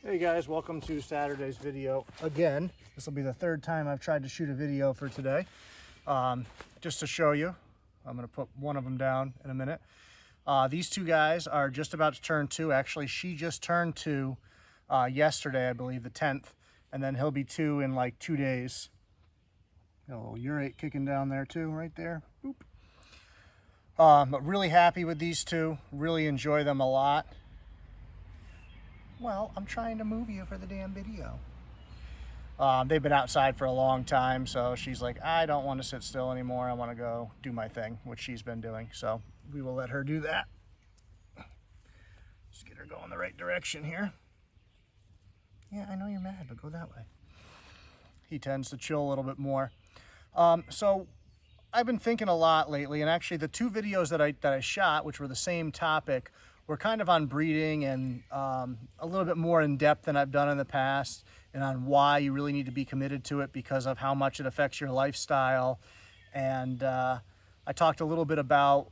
Hey guys, welcome to Saturday's video again. This will be the third time I've tried to shoot a video for today. Just to show you, I'm going to put one of them down in a minute. These two guys are just about to turn 2. Actually, she just turned 2 yesterday, I believe, the 10th, and then he'll be 2 in like 2 days. Got a little urate kicking down there too, right there. Boop. But really happy with these two. Really enjoy them a lot. Well, I'm trying to move you for the damn video. They've been outside for a long time, so she's like, I don't want to sit still anymore. I want to go do my thing, which she's been doing. So we will let her do that. Just get her going the right direction here. Yeah, I know you're mad, but go that way. He tends to chill a little bit more. So I've been thinking a lot lately, and actually the 2 videos that I shot, which were the same topic, we're kind of on breeding and a little bit more in depth than I've done in the past, and on why you really need to be committed to it because of how much it affects your lifestyle. And I talked a little bit about,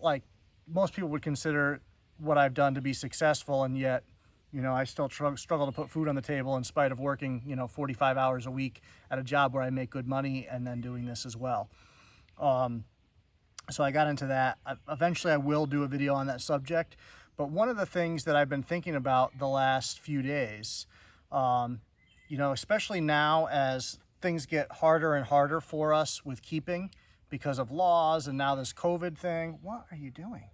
like, most people would consider what I've done to be successful, and yet, you know, I still struggle to put food on the table in spite of working, 45 hours a week at a job where I make good money and then doing this as well. So I got into that. Eventually I will do a video on that subject, but one of the things that I've been thinking about the last few days, especially now as things get harder and harder for us with keeping because of laws and now this COVID thing. What are you doing?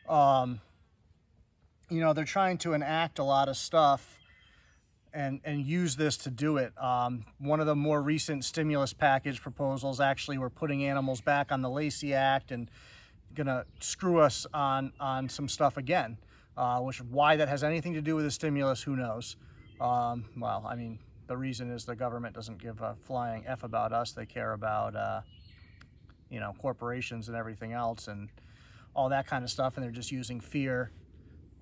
They're trying to enact a lot of stuff and use this to do it. One of the more recent stimulus package proposals actually were putting animals back on the Lacey Act and gonna screw us on some stuff again, which why that has anything to do with the stimulus, who knows? Well, I mean, the reason is the government doesn't give a flying F about us. They care about, corporations and everything else and all that kind of stuff, and they're just using fear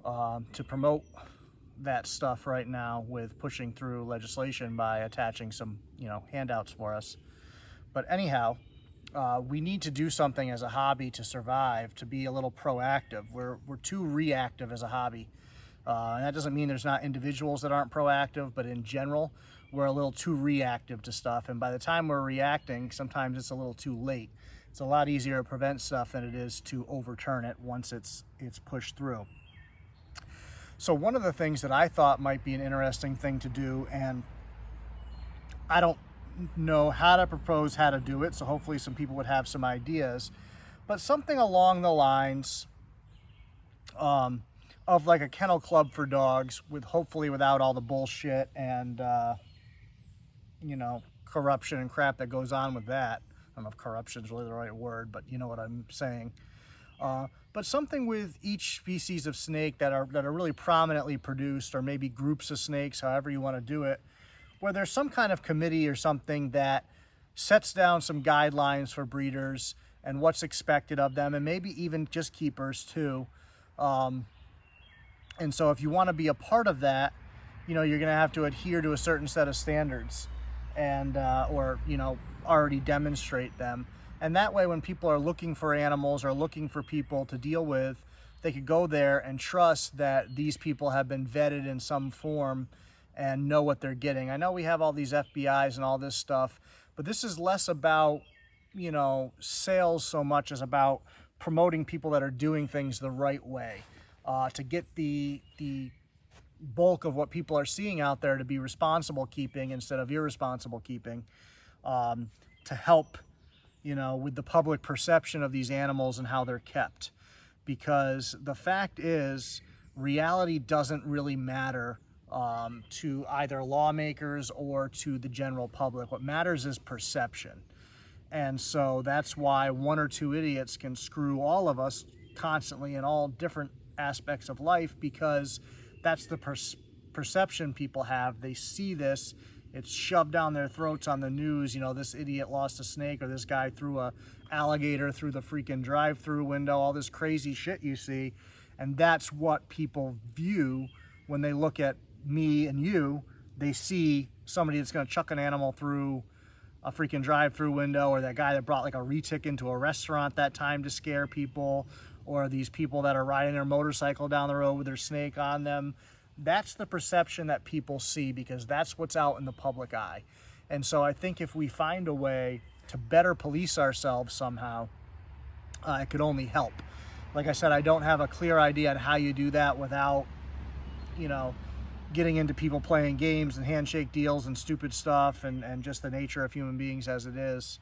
to promote that stuff right now with pushing through legislation by attaching some, handouts for us. But anyhow, we need to do something as a hobby to survive, to be a little proactive. We're too reactive as a hobby. And that doesn't mean there's not individuals that aren't proactive, but in general, we're a little too reactive to stuff. And by the time we're reacting, sometimes it's a little too late. It's a lot easier to prevent stuff than it is to overturn it once it's pushed through. So one of the things that I thought might be an interesting thing to do, and I don't know how to propose how to do it, so hopefully some people would have some ideas, but something along the lines of like a kennel club for dogs, with hopefully without all the bullshit and corruption and crap that goes on with that. I don't know if corruption is really the right word, but you know what I'm saying. But something with each species of snake that are really prominently produced, or maybe groups of snakes, however you want to do it, where there's some kind of committee or something that sets down some guidelines for breeders and what's expected of them, and maybe even just keepers too. And so if you want to be a part of that, you're going to have to adhere to a certain set of standards and already demonstrate them. And that way, when people are looking for animals or looking for people to deal with, they could go there and trust that these people have been vetted in some form and know what they're getting. I know we have all these FBIs and all this stuff, but this is less about, sales so much as about promoting people that are doing things the right way, to get the bulk of what people are seeing out there to be responsible keeping instead of irresponsible keeping, to help with the public perception of these animals and how they're kept. Because the fact is, reality doesn't really matter to either lawmakers or to the general public. What matters is perception. And so that's why 1 or 2 idiots can screw all of us constantly in all different aspects of life, because that's the perception people have. They see this, it's shoved down their throats on the news, this idiot lost a snake, or this guy threw a alligator through the freaking drive-through window, all this crazy shit you see. And that's what people view when they look at me and you. They see somebody that's going to chuck an animal through a freaking drive-through window, or that guy that brought like a retic into a restaurant that time to scare people, or these people that are riding their motorcycle down the road with their snake on them. That's the perception that people see because that's what's out in the public eye. And so I think if we find a way to better police ourselves somehow, it could only help. Like I said, I don't have a clear idea on how you do that without, you know, getting into people playing games and handshake deals and stupid stuff and just the nature of human beings as it is.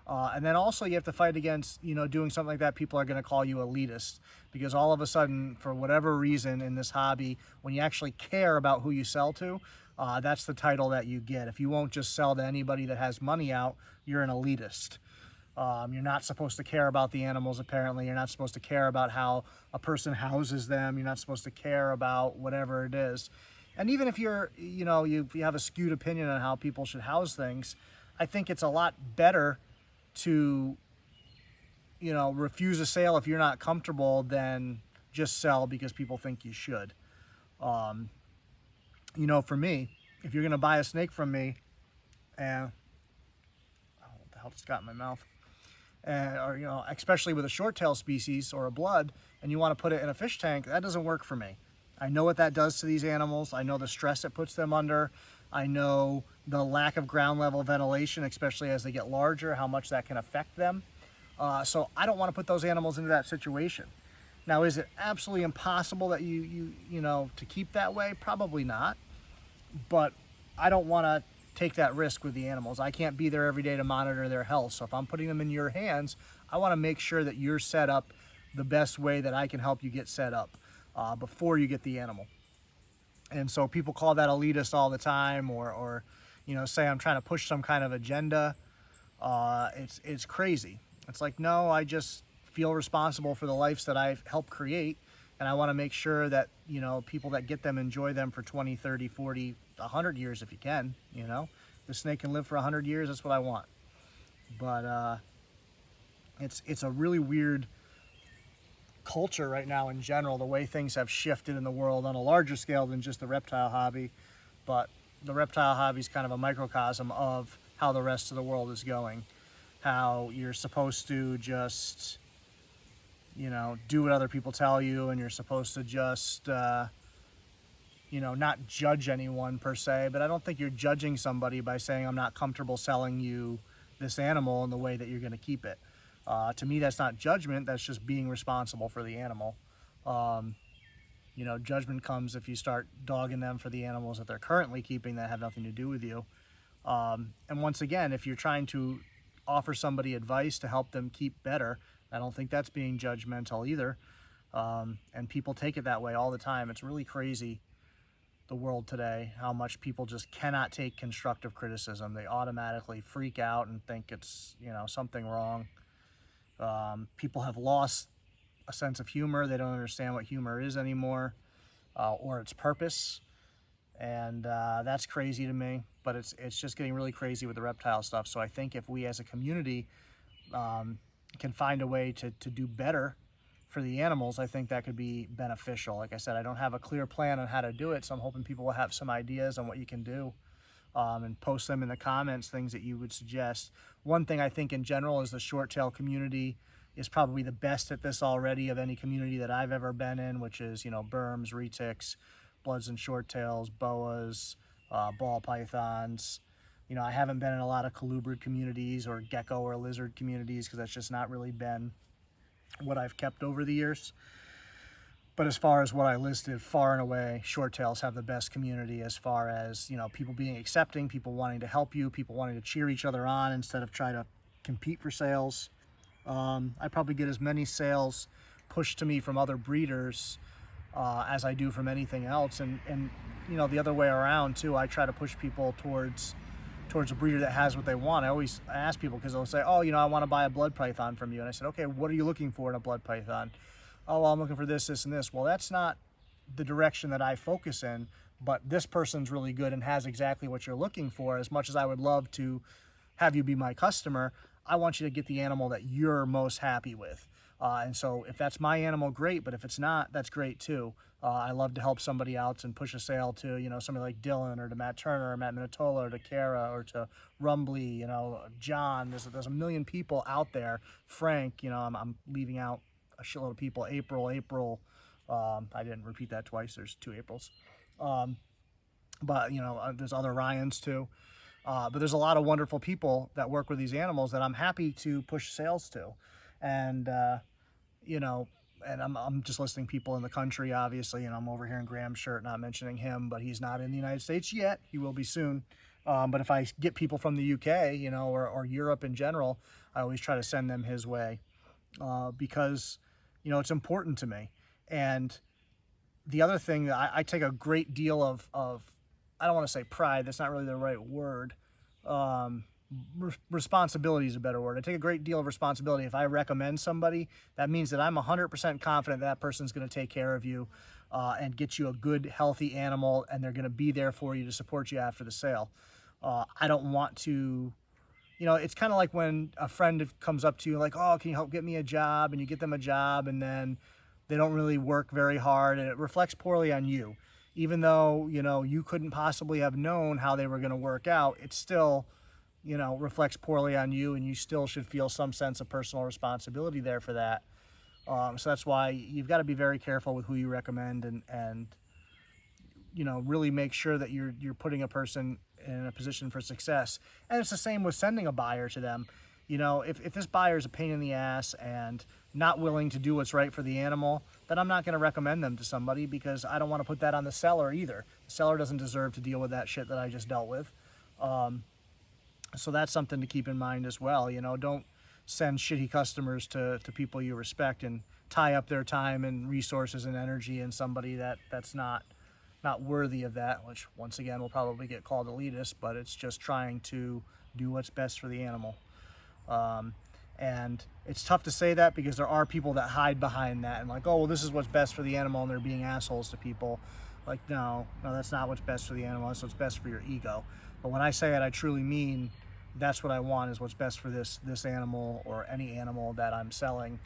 And then also you have to fight against, you know, doing something like that. People are going to call you elitist because all of a sudden, for whatever reason in this hobby, when you actually care about who you sell to, that's the title that you get. If you won't just sell to anybody that has money out, you're an elitist. You're not supposed to care about the animals, apparently. You're not supposed to care about how a person houses them. You're not supposed to care about whatever it is. And even if you're, you know, you have a skewed opinion on how people should house things, I think it's a lot better to, you know, refuse a sale if you're not comfortable than just sell because people think you should. You know, for me, if you're going to buy a snake from me, and what the hell just got in my mouth? Or, you know, especially with a short tail species or a blood, and you want to put it in a fish tank, that doesn't work for me. I know what that does to these animals. I know the stress it puts them under. I know the lack of ground level ventilation, especially as they get larger, how much that can affect them. So I don't want to put those animals into that situation. Now, is it absolutely impossible that you know, to keep that way? Probably not. But I don't want to take that risk with the animals. I can't be there every day to monitor their health. So if I'm putting them in your hands, I want to make sure that you're set up the best way that I can help you get set up before you get the animal. And so people call that elitist all the time, or you know, say I'm trying to push some kind of agenda. It's crazy. It's like, no, I just feel responsible for the lives that I've helped create, and I want to make sure that, you know, people that get them enjoy them for 20, 30, 40, 100 years if you can. You know, the snake can live for 100 years. That's what I want. But it's a really weird culture right now in general, the way things have shifted in the world on a larger scale than just the reptile hobby. But the reptile hobby is kind of a microcosm of how the rest of the world is going. How you're supposed to just, you know, do what other people tell you, and you're supposed to just, you know, not judge anyone per se, but I don't think you're judging somebody by saying I'm not comfortable selling you this animal in the way that you're going to keep it. To me, that's not judgment, that's just being responsible for the animal. You know, judgment comes if you start dogging them for the animals that they're currently keeping that have nothing to do with you. And once again, if you're trying to offer somebody advice to help them keep better, I don't think that's being judgmental either. And people take it that way all the time. It's really crazy, the world today, how much people just cannot take constructive criticism. They automatically freak out and think it's, you know, something wrong. People have lost a sense of humor. They don't understand what humor is anymore, or its purpose. And that's crazy to me, but it's just getting really crazy with the reptile stuff. So I think if we as a community can find a way to do better for the animals, I think that could be beneficial. Like I said, I don't have a clear plan on how to do it, so I'm hoping people will have some ideas on what you can do, and post them in the comments, things that you would suggest. One thing I think in general is the short tail community is probably the best at this already of any community that I've ever been in, which is, you know, berms, retics, bloods and short tails, boas, ball pythons. You know, I haven't been in a lot of colubrid communities or gecko or lizard communities because that's just not really been what I've kept over the years. But as far as what I listed, far and away, short tails have the best community as far as, you know, people being accepting, people wanting to help you, people wanting to cheer each other on instead of try to compete for sales. I probably get as many sales pushed to me from other breeders as I do from anything else. And you know, the other way around too, I try to push people towards a breeder that has what they want. I ask people, because they'll say, oh, you know, I want to buy a blood python from you. And I said, okay, what are you looking for in a blood python? Oh, well, I'm looking for this, this, and this. Well, that's not the direction that I focus in, but this person's really good and has exactly what you're looking for. As much as I would love to have you be my customer, I want you to get the animal that you're most happy with. And so if that's my animal, great, but if it's not, that's great too. I love to help somebody else and push a sale to, you know, somebody like Dylan or to Matt Turner or Matt Minatola or to Kara or to Rumbly, you know, John. There's a million people out there. Frank, you know, I'm leaving out a shitload of people. April. I didn't repeat that twice. There's 2 Aprils. But you know, there's other Ryans too. But there's a lot of wonderful people that work with these animals that I'm happy to push sales to. And you know, and I'm just listing people in the country, obviously, and I'm over here in Graham's shirt, not mentioning him, but he's not in the United States yet. He will be soon. But if I get people from the UK, you know, or Europe in general, I always try to send them his way, because, you know, it's important to me. And the other thing that I take a great deal of, I don't want to say pride, that's not really the right word. Responsibility is a better word. I take a great deal of responsibility. If I recommend somebody, that means that I'm 100% confident that person's going to take care of you and get you a good, healthy animal, and they're going to be there for you to support you after the sale. I don't want to, you know, it's kind of like when a friend comes up to you like, oh, can you help get me a job? And you get them a job, and then they don't really work very hard, and it reflects poorly on you. Even though, you know, you couldn't possibly have known how they were going to work out, it still, you know, reflects poorly on you, and you still should feel some sense of personal responsibility there for that. So that's why you've got to be very careful with who you recommend, and you know, really make sure that you're putting a person in a position for success. And it's the same with sending a buyer to them. You know, if this buyer is a pain in the ass and not willing to do what's right for the animal, then I'm not going to recommend them to somebody, because I don't want to put that on the seller either. The seller doesn't deserve to deal with that shit that I just dealt with. So that's something to keep in mind as well. You know, don't send shitty customers to people you respect and tie up their time and resources and energy in somebody that's not worthy of that, which once again will probably get called elitist, but it's just trying to do what's best for the animal. And it's tough to say that, because there are people that hide behind that and like, oh, well, this is what's best for the animal, and they're being assholes to people. Like, no, that's not what's best for the animal. That's what's best for your ego. But when I say it, I truly mean that's what I want, is what's best for this animal, or any animal that I'm selling.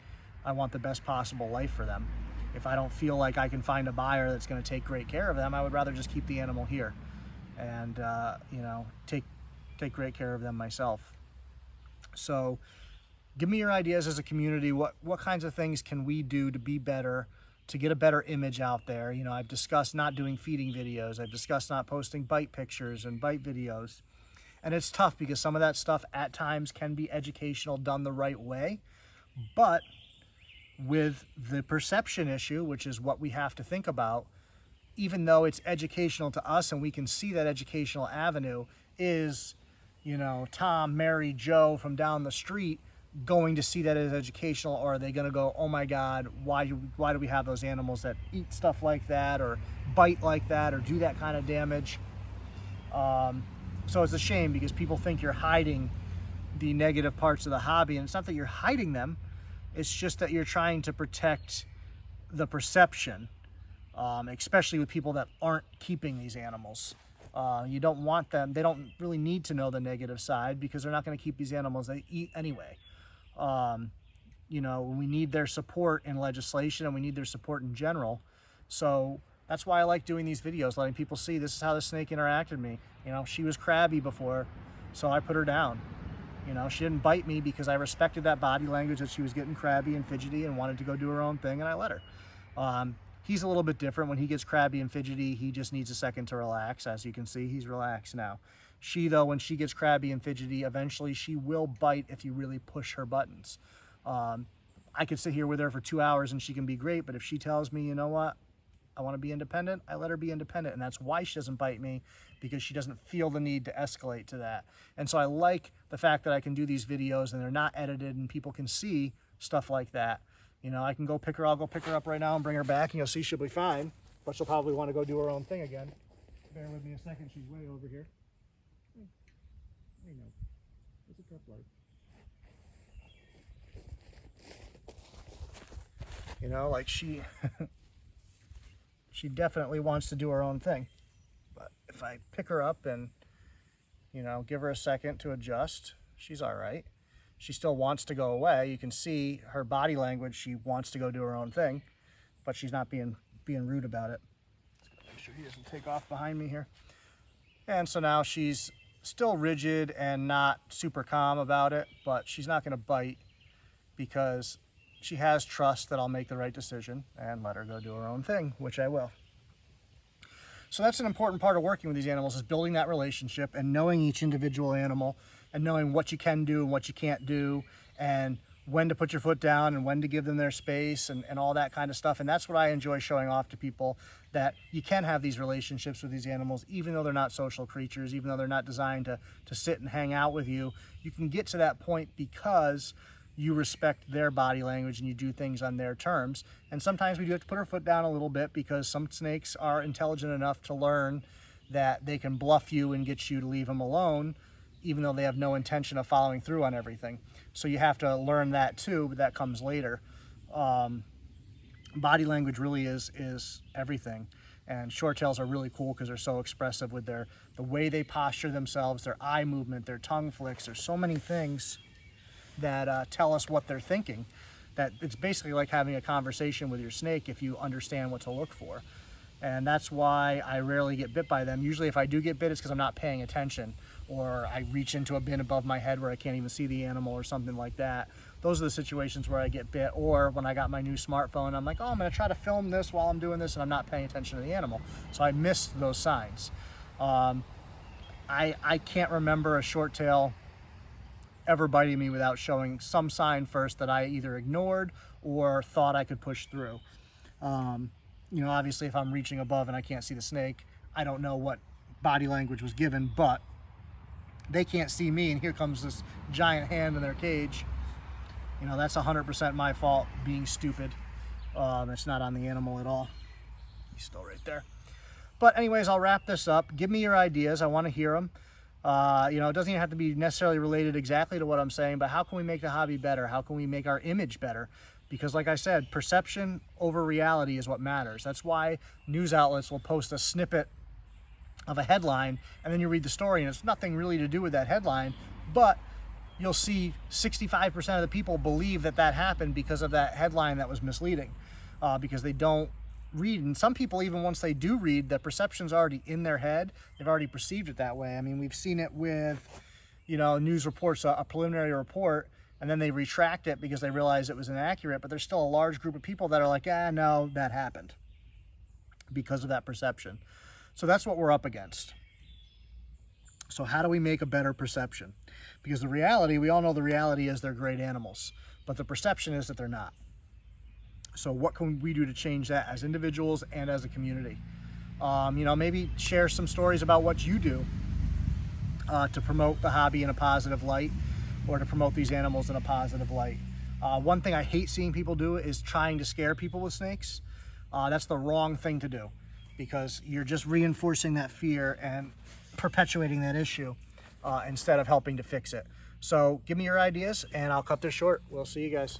I want the best possible life for them. If I don't feel like I can find a buyer that's going to take great care of them, I would rather just keep the animal here and you know, take great care of them myself. So give me your ideas as a community. What kinds of things can we do to be better, to get a better image out there? You know, I've discussed not doing feeding videos. I've discussed not posting bite pictures and bite videos. And it's tough, because some of that stuff at times can be educational done the right way. But with the perception issue, which is what we have to think about, even though it's educational to us and we can see that educational avenue, is, you know, Tom, Mary, Joe from down the street going to see that as educational, or are they going to go, oh my God, why do we have those animals that eat stuff like that, or bite like that, or do that kind of damage? So it's a shame, because people think you're hiding the negative parts of the hobby, and it's not that you're hiding them. It's just that you're trying to protect the perception, especially with people that aren't keeping these animals. You don't want them, they don't really need to know the negative side, because they're not going to keep these animals they eat anyway. You know, we need their support in legislation, and we need their support in general. So that's why I like doing these videos, letting people see this is how the snake interacted with me. You know, she was crabby before, so I put her down. You know, she didn't bite me because I respected that body language, that she was getting crabby and fidgety and wanted to go do her own thing, and I let her. He's a little bit different. When he gets crabby and fidgety, he just needs a second to relax. As you can see, he's relaxed now. She, though, when she gets crabby and fidgety, eventually she will bite if you really push her buttons. I could sit here with her for 2 hours and she can be great, but if she tells me, you know what, I want to be independent, I let her be independent. And that's why she doesn't bite me, because she doesn't feel the need to escalate to that. And so I like the fact that I can do these videos and they're not edited and people can see stuff like that. You know, I can go pick her, I'll go pick her up right now and bring her back, and you'll see she'll be fine, but she'll probably want to go do her own thing again. Bear with me a second, she's way over here. I know. It's a tough life. You know, like she definitely wants to do her own thing. But if I pick her up and, you know, give her a second to adjust, she's all right. She still wants to go away. You can see her body language. She wants to go do her own thing, but she's not being rude about it. Let's make sure he doesn't take off behind me here. And so now she's still rigid and not super calm about it, but she's not going to bite, because she has trust that I'll make the right decision and let her go do her own thing, which I will. So that's an important part of working with these animals, is building that relationship and knowing each individual animal and knowing what you can do and what you can't do, and when to put your foot down and when to give them their space and all that kind of stuff. And that's what I enjoy showing off to people, that you can have these relationships with these animals, even though they're not social creatures, even though they're not designed to sit and hang out with you. You can get to that point because you respect their body language and you do things on their terms. And sometimes we do have to put our foot down a little bit, because some snakes are intelligent enough to learn that they can bluff you and get you to leave them alone, even though they have no intention of following through on everything. So you have to learn that too, but that comes later. Body language really is everything. And short tails are really cool because they're so expressive with the way they posture themselves, their eye movement, their tongue flicks. There's so many things that tell us what they're thinking, that it's basically like having a conversation with your snake if you understand what to look for. And that's why I rarely get bit by them. Usually if I do get bit, it's because I'm not paying attention, or I reach into a bin above my head where I can't even see the animal or something like that. Those are the situations where I get bit. Or when I got my new smartphone, I'm like, oh, I'm gonna try to film this while I'm doing this, and I'm not paying attention to the animal. So I missed those signs. I can't remember a short tail ever biting me without showing some sign first that I either ignored or thought I could push through. You know, obviously if I'm reaching above and I can't see the snake, I don't know what body language was given, but they can't see me, and here comes this giant hand in their cage. You know, that's 100% my fault, being stupid. It's not on the animal at all. He's still right there. But anyways, I'll wrap this up. Give me your ideas. I want to hear them. You know, it doesn't even have to be necessarily related exactly to what I'm saying, but how can we make the hobby better? How can we make our image better? Because like I said, perception over reality is what matters. That's why news outlets will post a snippet of a headline, and then you read the story and it's nothing really to do with that headline, but you'll see 65% of the people believe that that happened because of that headline that was misleading, because they don't read. And some people, even once they do read, the perception's already in their head. They've already perceived it that way. I mean, we've seen it with, you know, news reports, a preliminary report, and then they retract it because they realize it was inaccurate, but there's still a large group of people that are like, no, that happened, because of that perception. So that's what we're up against. So how do we make a better perception? Because the reality, we all know the reality is they're great animals, but the perception is that they're not. So what can we do to change that as individuals and as a community? You know, maybe share some stories about what you do to promote the hobby in a positive light, or to promote these animals in a positive light. One thing I hate seeing people do is trying to scare people with snakes. That's the wrong thing to do, because you're just reinforcing that fear and perpetuating that issue instead of helping to fix it. So give me your ideas and I'll cut this short. We'll see you guys.